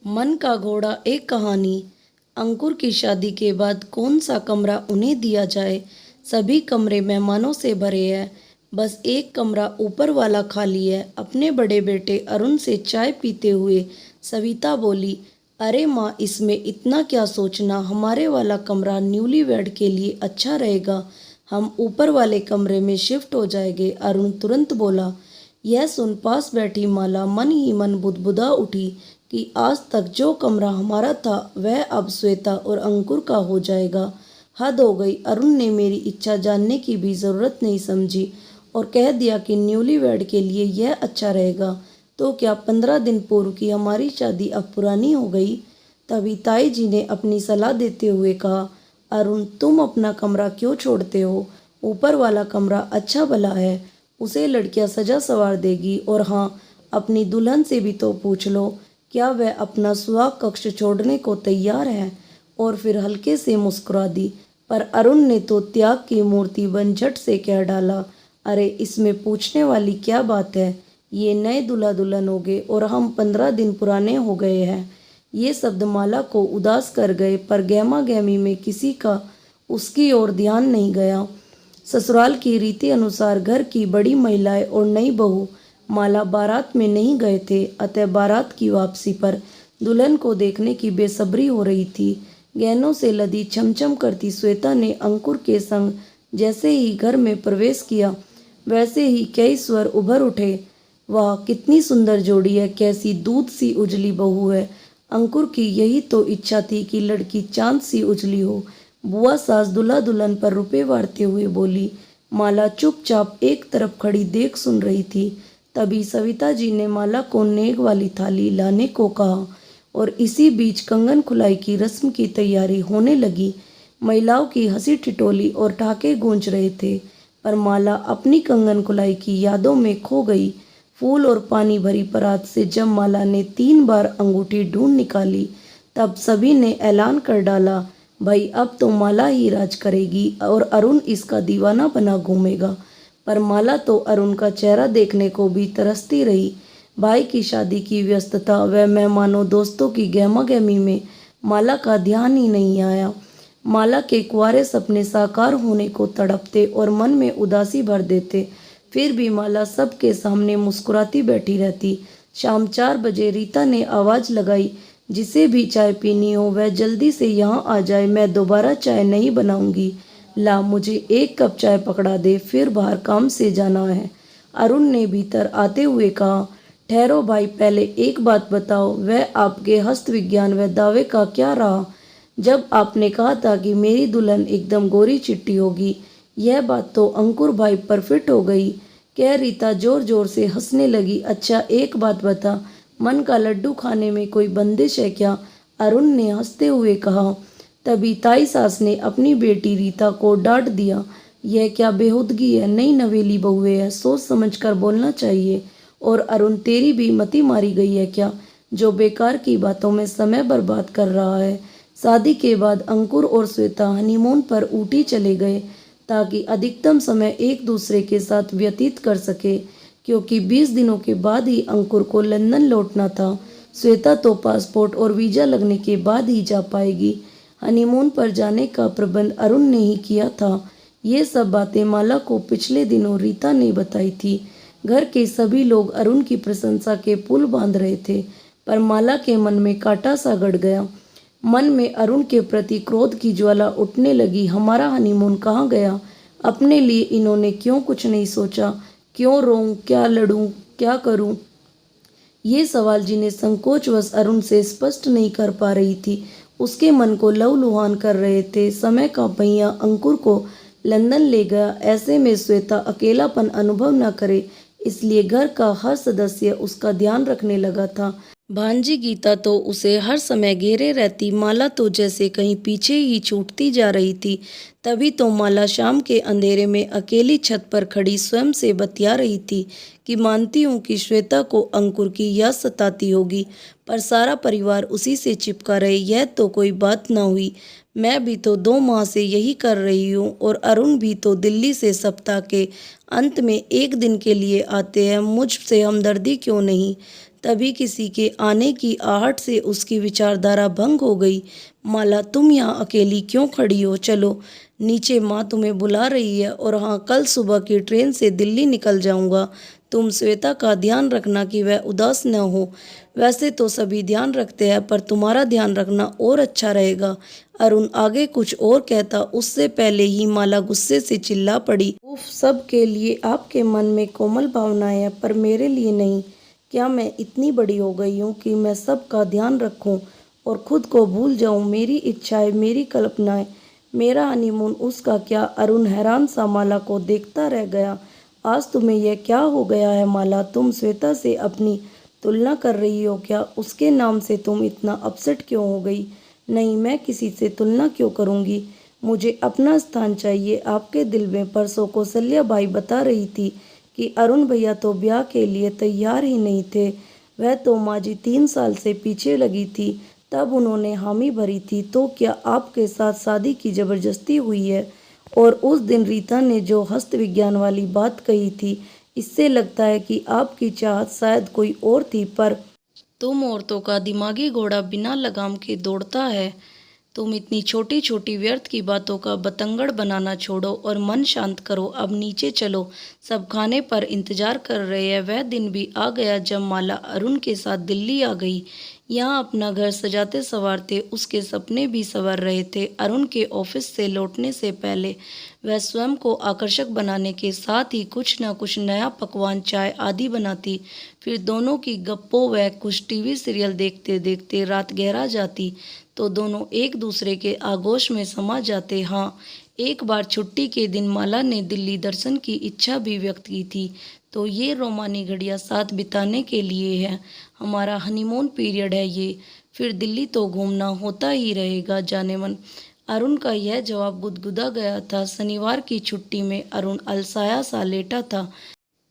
मन का घोड़ा एक कहानी। अंकुर की शादी के बाद कौन सा कमरा उन्हें दिया जाए। सभी कमरे मेहमानों से भरे हैं, बस एक कमरा ऊपर वाला खाली है। अपने बड़े बेटे अरुण से चाय पीते हुए सविता बोली, अरे माँ, इसमें इतना क्या सोचना, हमारे वाला कमरा न्यूली वेड के लिए अच्छा रहेगा, हम ऊपर वाले कमरे में शिफ्ट हो जाएंगे। अरुण तुरंत बोला। यह सुन पास बैठी माला मन ही मन बुदबुदा उठी कि आज तक जो कमरा हमारा था वह अब श्वेता और अंकुर का हो जाएगा। हद हो गई। अरुण ने मेरी इच्छा जानने की भी ज़रूरत नहीं समझी और कह दिया कि न्यूलीवैड के लिए यह अच्छा रहेगा। तो क्या 15 दिन पूर्व की हमारी शादी अब पुरानी हो गई। तभी ताई जी ने अपनी सलाह देते हुए कहा, अरुण, तुम अपना कमरा क्यों छोड़ते हो, ऊपर वाला कमरा अच्छा भला है, उसे लड़कियां सजा सवार देगी। और हाँ, अपनी दुल्हन से भी तो पूछ लो, क्या वह अपना सुहाग कक्ष छोड़ने को तैयार है। और फिर हल्के से मुस्कुरा दी। पर अरुण ने तो त्याग की मूर्ति बन झट से कह डाला, अरे इसमें पूछने वाली क्या बात है, ये नए दूल्हा दुल्हन हो गए और हम 15 दिन पुराने हो गए हैं। ये शब्द माला को उदास कर गए, पर गहमा गहमी में किसी का उसकी ओर ध्यान नहीं गया। ससुराल की रीति अनुसार घर की बड़ी महिलाएं और नई बहू माला बारात में नहीं गए थे, अतः बारात की वापसी पर दुल्हन को देखने की बेसब्री हो रही थी। गहनों से लदी छमछम करती श्वेता ने अंकुर के संग जैसे ही घर में प्रवेश किया, वैसे ही कई स्वर उभर उठे। वाह, कितनी सुंदर जोड़ी है, कैसी दूध सी उजली बहू है। अंकुर की यही तो इच्छा थी कि लड़की चांद सी उजली हो। बुआ सास दूल्हा दुल्हन पर रुपए वारते हुए बोली। माला चुपचाप एक तरफ खड़ी देख सुन रही थी। तभी सविता जी ने माला को नेक वाली थाली लाने को कहा और इसी बीच कंगन खुलाई की रस्म की तैयारी होने लगी। महिलाओं की हंसी ठिठोली और ठहाके गूंज रहे थे, पर माला अपनी कंगन खुलाई की यादों में खो गई। फूल और पानी भरी परात से जब माला ने 3 बार अंगूठी ढूंढ निकाली, तब सभी ने ऐलान कर डाला, भाई अब तो माला ही राज करेगी और अरुण इसका दीवाना बना घूमेगा। पर माला तो अरुण का चेहरा देखने को भी तरसती रही। भाई की शादी की व्यस्तता व मेहमानों दोस्तों की गहमागहमी में माला का ध्यान ही नहीं आया। माला के कुंवारे सपने साकार होने को तड़पते और मन में उदासी भर देते। फिर भी माला सबके सामने मुस्कुराती बैठी रहती। शाम 4 बजे रीता ने आवाज़ लगाई, जिसे भी चाय पीनी हो वह जल्दी से यहाँ आ जाए, मैं दोबारा चाय नहीं बनाऊंगी। ला, मुझे 1 कप चाय पकड़ा दे, फिर बाहर काम से जाना है। अरुण ने भीतर आते हुए कहा। ठहरो भाई, पहले एक बात बताओ, वह आपके हस्त विज्ञान व दावे का क्या रहा। जब आपने कहा था कि मेरी दुल्हन एकदम गोरी चिट्टी होगी, यह बात तो अंकुर भाई पर फिट हो गई। कह रीता जोर जोर से हंसने लगी। अच्छा एक बात बता, मन का लड्डू खाने में कोई बंदिश है क्या। अरुण ने हंसते हुए कहा। तभी ताई सास ने अपनी बेटी रीता को डांट दिया, यह क्या बेहूदगी है, नई नवेली बहुएं है, सोच समझ कर बोलना चाहिए। और अरुण, तेरी भी मति मारी गई है क्या, जो बेकार की बातों में समय बर्बाद कर रहा है। शादी के बाद अंकुर और श्वेता हनीमून पर ऊटी चले गए ताकि अधिकतम समय एक दूसरे के साथ व्यतीत कर सके, क्योंकि 20 दिनों के बाद ही अंकुर को लंदन लौटना था। श्वेता तो पासपोर्ट और वीज़ा लगने के बाद ही जा पाएगी। हनीमून पर जाने का प्रबंध अरुण ने ही किया था। ये सब बातें माला को पिछले दिनों रीता ने बताई थी। घर के सभी लोग अरुण की प्रशंसा के पुल बांध रहे थे, पर माला के मन में कांटा सा गड़ गया। मन में अरुण के प्रति क्रोध की ज्वाला उठने लगी। हमारा हनीमून कहाँ गया, अपने लिए इन्होंने क्यों कुछ नहीं सोचा, क्यों रोऊं, क्या लड़ूं, क्या करूं। ये सवाल जिन्हें संकोचवश अरुण से स्पष्ट नहीं कर पा रही थी, उसके मन को लहूलुहान कर रहे थे। समय का पहिया अंकुर को लंदन ले गया। ऐसे में श्वेता अकेलापन अनुभव न करे, इसलिए घर का हर सदस्य उसका ध्यान रखने लगा था। भांजी गीता तो उसे हर समय घेरे रहती। माला तो जैसे कहीं पीछे ही छूटती जा रही थी। तभी तो माला शाम के अंधेरे में अकेली छत पर खड़ी स्वयं से बतिया रही थी कि मानती हूँ कि श्वेता को अंकुर की याद सताती होगी, पर सारा परिवार उसी से चिपका रहे, यह तो कोई बात ना हुई। मैं भी तो 2 माह से यही कर रही हूँ और अरुण भी तो दिल्ली से सप्ताह के अंत में 1 दिन के लिए आते हैं, मुझसे हमदर्दी क्यों नहीं। तभी किसी के आने की आहट से उसकी विचारधारा भंग हो गई। माला, तुम यहाँ अकेली क्यों खड़ी हो? चलो नीचे, माँ तुम्हें बुला रही है। और हाँ, कल सुबह की ट्रेन से दिल्ली निकल जाऊँगा। तुम श्वेता का ध्यान रखना कि वह उदास न हो। वैसे तो सभी ध्यान रखते हैं, पर तुम्हारा ध्यान रखना और अच्छा रहेगा। अरुण आगे कुछ और कहता उससे पहले ही माला गुस्से से चिल्ला पड़ी, उफ, सब के लिए आपके मन में कोमल भावनाएं हैं, पर मेरे लिए नहीं। क्या मैं इतनी बड़ी हो गई हूँ कि मैं सबका ध्यान रखूँ और खुद को भूल जाऊँ? मेरी इच्छाएं, मेरी कल्पनाएं, मेरा हनीमून, उसका क्या? अरुण हैरान सा माला को देखता रह गया। आज तुम्हें यह क्या हो गया है माला? तुम श्वेता से अपनी तुलना कर रही हो क्या? उसके नाम से तुम इतना अपसेट क्यों हो गई? नहीं, मैं किसी से तुलना क्यों करूँगी? मुझे अपना स्थान चाहिए आपके दिल में। परसों कौशल्या बाई बता रही थी कि अरुण भैया तो ब्याह के लिए तैयार ही नहीं थे। वह तो माँ जी 3 साल से पीछे लगी थी, तब उन्होंने हामी भरी थी। तो क्या आपके साथ शादी की जबरदस्ती हुई है? और उस दिन रीता ने जो हस्त विज्ञान वाली बात कही थी, इससे लगता है कि आपकी चाहत शायद कोई और थी, पर तुम औरतों का दिमागी घोड़ा बिना लगाम के दौड़ता है। तुम इतनी छोटी छोटी व्यर्थ की बातों का बतंगड़ बनाना छोड़ो और मन शांत करो। अब नीचे चलो, सब खाने पर इंतजार कर रहे हैं। वह दिन भी आ गया जब माला अरुण के साथ दिल्ली आ गई। यहाँ अपना घर सजाते संवारते उसके सपने भी संवर रहे थे। अरुण के ऑफिस से लौटने से पहले वह स्वयं को आकर्षक बनाने के साथ ही कुछ न कुछ नया पकवान, चाय आदि बनाती। फिर दोनों की गप्पों व कुछ टीवी सीरियल देखते देखते रात गहरा जाती तो दोनों एक दूसरे के आगोश में समा जाते। हाँ, एक बार छुट्टी के दिन माला ने दिल्ली दर्शन की इच्छा भी व्यक्त की थी। तो ये रोमानी घड़ियाँ साथ बिताने के लिए है। हमारा हनीमून पीरियड है ये। फिर दिल्ली तो घूमना होता ही रहेगा जाने मन। अरुण का यह जवाब गुदगुदा गया था। शनिवार की छुट्टी में अरुण अलसाया सा लेटा था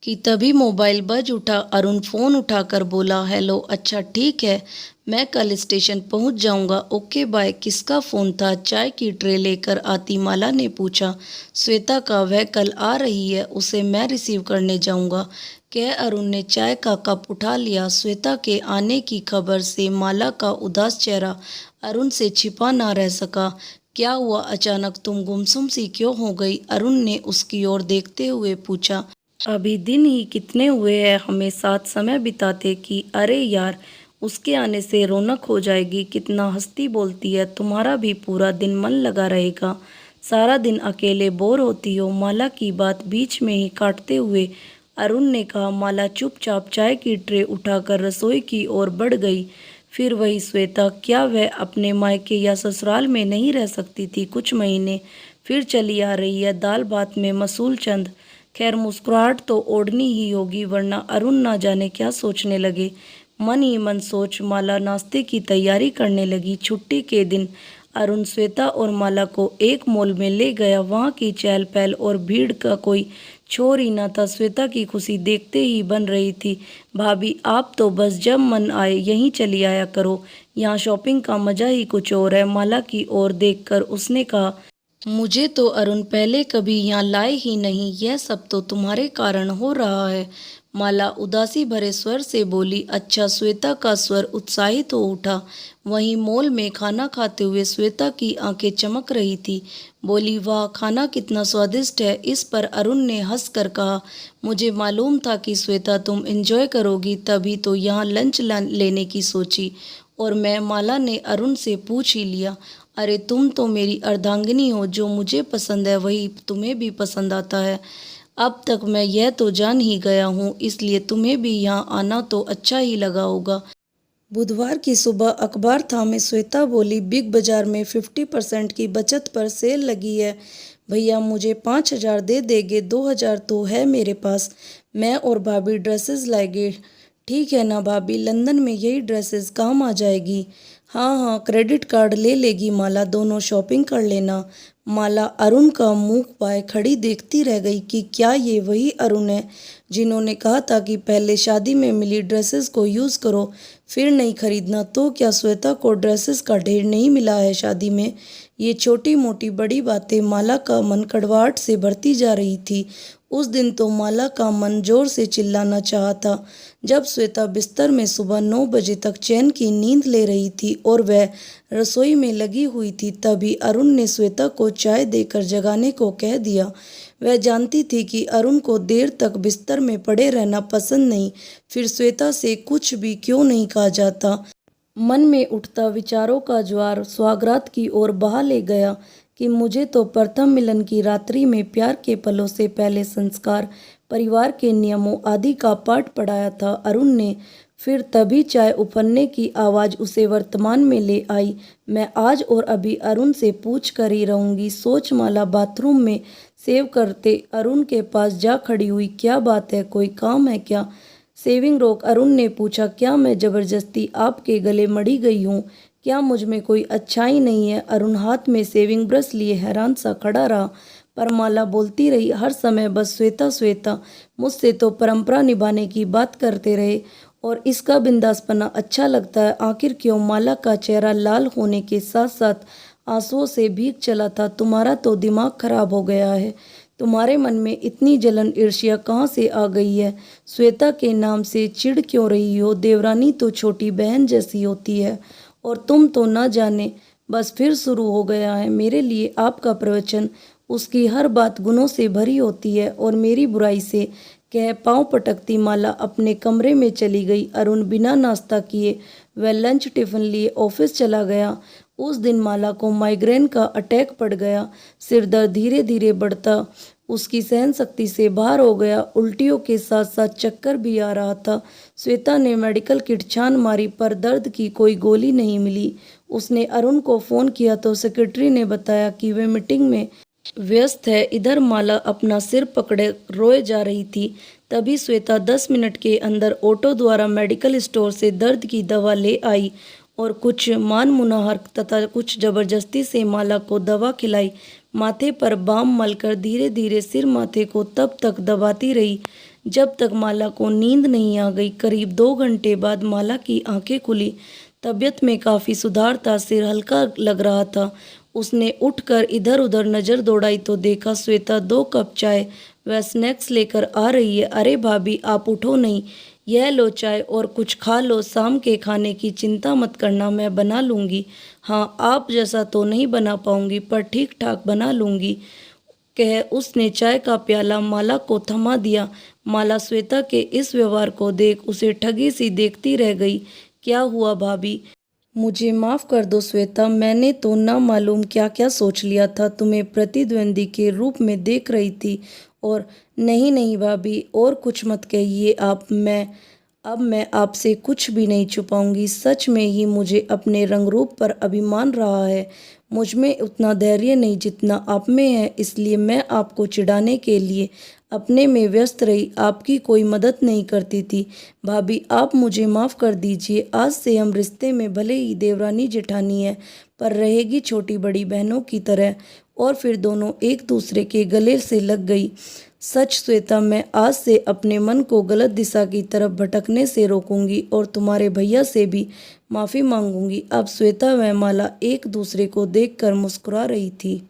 कि तभी मोबाइल बज उठा। अरुण फ़ोन उठाकर बोला, हेलो, अच्छा ठीक है, मैं कल स्टेशन पहुंच जाऊंगा, ओके बाय। किसका फ़ोन था? चाय की ट्रे लेकर आती माला ने पूछा। श्वेता का, वह कल आ रही है, उसे मैं रिसीव करने जाऊंगा, कह अरुण ने चाय का कप उठा लिया। श्वेता के आने की खबर से माला का उदास चेहरा अरुण से छिपा ना रह सका। क्या हुआ अचानक, तुम गुमसुम सी क्यों हो गई? अरुण ने उसकी ओर देखते हुए पूछा। अभी दिन ही कितने हुए हैं हमें साथ समय बिताते कि? अरे यार, उसके आने से रौनक हो जाएगी। कितना हंसती बोलती है, तुम्हारा भी पूरा दिन मन लगा रहेगा। सारा दिन अकेले बोर होती हो? माला की बात बीच में ही काटते हुए अरुण ने कहा। माला चुपचाप चाय की ट्रे उठाकर रसोई की ओर बढ़ गई। फिर वही श्वेता, क्या वह अपने मायके या ससुराल में नहीं रह सकती थी कुछ महीने? फिर चली आ रही है दाल भात में मसूल चंद। खैर, मुस्कुराहट तो ओढ़नी ही होगी, वरना अरुण ना जाने क्या सोचने लगे। मन ही मन सोच माला नाश्ते की तैयारी करने लगी। छुट्टी के दिन अरुण श्वेता और माला को एक मॉल में ले गया। वहाँ की चहल पहल और भीड़ का कोई छोर ही ना था। श्वेता की खुशी देखते ही बन रही थी। भाभी, आप तो बस जब मन आए यहीं चली आया करो, यहाँ शॉपिंग का मजा ही कुछ और है। माला की ओर देखकर उसने कहा, मुझे तो अरुण पहले कभी यहाँ लाए ही नहीं, यह सब तो तुम्हारे कारण हो रहा है। माला उदासी भरे स्वर से बोली। अच्छा, श्वेता का स्वर उत्साहित हो उठा। वहीं मॉल में खाना खाते हुए श्वेता की आंखें चमक रही थी। बोली, वाह, खाना कितना स्वादिष्ट है। इस पर अरुण ने हंसकर कहा, मुझे मालूम था कि श्वेता तुम एंजॉय करोगी, तभी तो यहाँ लंच लेने की सोची। और मैं, माला ने अरुण से पूछ ही लिया। अरे, तुम तो मेरी अर्धांगिनी हो, जो मुझे पसंद है वही तुम्हें भी पसंद आता है। अब तक मैं यह तो जान ही गया हूँ, इसलिए तुम्हें भी यहाँ आना तो अच्छा ही लगा होगा। बुधवार की सुबह अखबार थामे श्वेता बोली, बिग बाजार में 50% की बचत पर सेल लगी है। भैया, मुझे 5,000 दे देंगे? 2,000 तो है मेरे पास। मैं और भाभी ड्रेसेस लाएंगे। ठीक है ना भाभी, लंदन में यही ड्रेसेस काम आ जाएगी। हाँ हाँ, क्रेडिट कार्ड ले लेगी माला, दोनों शॉपिंग कर लेना। माला अरुण का मुंह पाए खड़ी देखती रह गई कि क्या ये वही अरुण है जिन्होंने कहा था कि पहले शादी में मिली ड्रेसेस को यूज़ करो, फिर नहीं खरीदना। तो क्या श्वेता को ड्रेसेस का ढेर नहीं मिला है शादी में? ये छोटी मोटी बड़ी बातें, माला का मन कड़वाहट से भरती जा रही थी। उस दिन तो माला का मन जोर से चिल्लाना चाहा था। जब श्वेता बिस्तर में सुबह 9 बजे तक चैन की नींद ले रही थी और वह रसोई में लगी हुई थी, तभी अरुण ने श्वेता को चाय देकर जगाने को कह दिया। वह जानती थी कि अरुण को देर तक बिस्तर में पड़े रहना पसंद नहीं, फिर श्वेता से कुछ भी क्यों नहीं कहा जाता। मन में उठता विचारों का ज्वार स्वागरात की ओर बहा ले गया कि मुझे तो प्रथम मिलन की रात्रि में प्यार के पलों से पहले संस्कार, परिवार के नियमों आदि का पाठ पढ़ाया था अरुण ने। फिर तभी चाय उफनने की आवाज़ उसे वर्तमान में ले आई। मैं आज और अभी अरुण से पूछ कर ही रहूँगी, सोच माला बाथरूम में सेव करते अरुण के पास जा खड़ी हुई। क्या बात है, कोई काम है क्या? सेविंग रोक अरुण ने पूछा। क्या मैं जबरदस्ती आपके गले मड़ी गई हूँ? क्या मुझ में कोई अच्छाई नहीं है? अरुण हाथ में सेविंग ब्रश लिए हैरान सा खड़ा रहा, पर माला बोलती रही। हर समय बस श्वेता श्वेता, मुझसे तो परंपरा निभाने की बात करते रहे और इसका बिंदासपना अच्छा लगता है। आखिर क्यों? माला का चेहरा लाल होने के साथ साथ आंसुओं से भीग चला था। तुम्हारा तो दिमाग खराब हो गया है। तुम्हारे मन में इतनी जलन ईर्ष्या कहाँ से आ गई है? श्वेता के नाम से चिढ़ क्यों रही हो? देवरानी तो छोटी बहन जैसी होती है और तुम तो ना जाने। बस फिर शुरू हो गया है। मेरे लिए आपका प्रवचन, उसकी हर बात गुणों से भरी होती है और मेरी बुराई से कह पांव पटकती माला अपने कमरे में चली गई। अरुण बिना नाश्ता किए वह लंच टिफिन लिए ऑफिस चला गया। उस दिन माला को माइग्रेन का अटैक पड़ गया। सिर दर्द धीरे धीरे बढ़ता उसकी सहन शक्ति से बाहर हो गया। उल्टियों के साथ साथ चक्कर भी आ रहा था। श्वेता ने मेडिकल किट छान मारी पर दर्द की कोई गोली नहीं मिली। उसने अरुण को फ़ोन किया तो सेक्रेटरी ने बताया कि वे मीटिंग में व्यस्त है। इधर माला अपना सिर पकड़े रोए जा रही थी। तभी श्वेता 10 मिनट के अंदर ऑटो द्वारा मेडिकल स्टोर से दर्द की दवा ले आई और कुछ मान मुनाहर तथा कुछ जबरदस्ती से माला को दवा खिलाई। माथे पर बाम मलकर धीरे धीरे सिर माथे को तब तक दबाती रही जब तक माला को नींद नहीं आ गई। करीब 2 घंटे बाद माला की आंखें खुली। तबीयत में काफ़ी सुधार था, सिर हल्का लग रहा था। उसने उठकर इधर उधर नज़र दौड़ाई तो देखा श्वेता 2 कप चाय व स्नैक्स लेकर आ रही है। अरे भाभी, आप उठो नहीं, यह लो चाय और कुछ खा लो। शाम के खाने की चिंता मत करना, मैं बना लूँगी। हाँ, आप जैसा तो नहीं बना पाऊँगी पर ठीक ठाक बना लूँगी, कह उसने चाय का प्याला माला को थमा दिया। माला श्वेता के इस व्यवहार को देख उसे ठगी सी देखती रह गई। क्या हुआ भाभी? मुझे माफ़ कर दो श्वेता, मैंने तो ना मालूम क्या क्या सोच लिया था। तुम्हें प्रतिद्वंदी के रूप में देख रही थी और नहीं नहीं भाभी, और कुछ मत कहिए आप। अब मैं आपसे कुछ भी नहीं छुपाऊंगी। सच में ही मुझे अपने रंग रूप पर अभिमान रहा है। मुझ में उतना धैर्य नहीं जितना आप में है, इसलिए मैं आपको चिढ़ाने के लिए अपने में व्यस्त रही, आपकी कोई मदद नहीं करती थी। भाभी, आप मुझे माफ़ कर दीजिए। आज से हम रिश्ते में भले ही देवरानी जेठानी है पर रहेगी छोटी बड़ी बहनों की तरह। और फिर दोनों एक दूसरे के गले से लग गई। सच श्वेता, मैं आज से अपने मन को गलत दिशा की तरफ भटकने से रोकूंगी और तुम्हारे भैया से भी माफ़ी मांगूंगी। अब श्वेता व माला एक दूसरे को देखकर मुस्कुरा रही थी।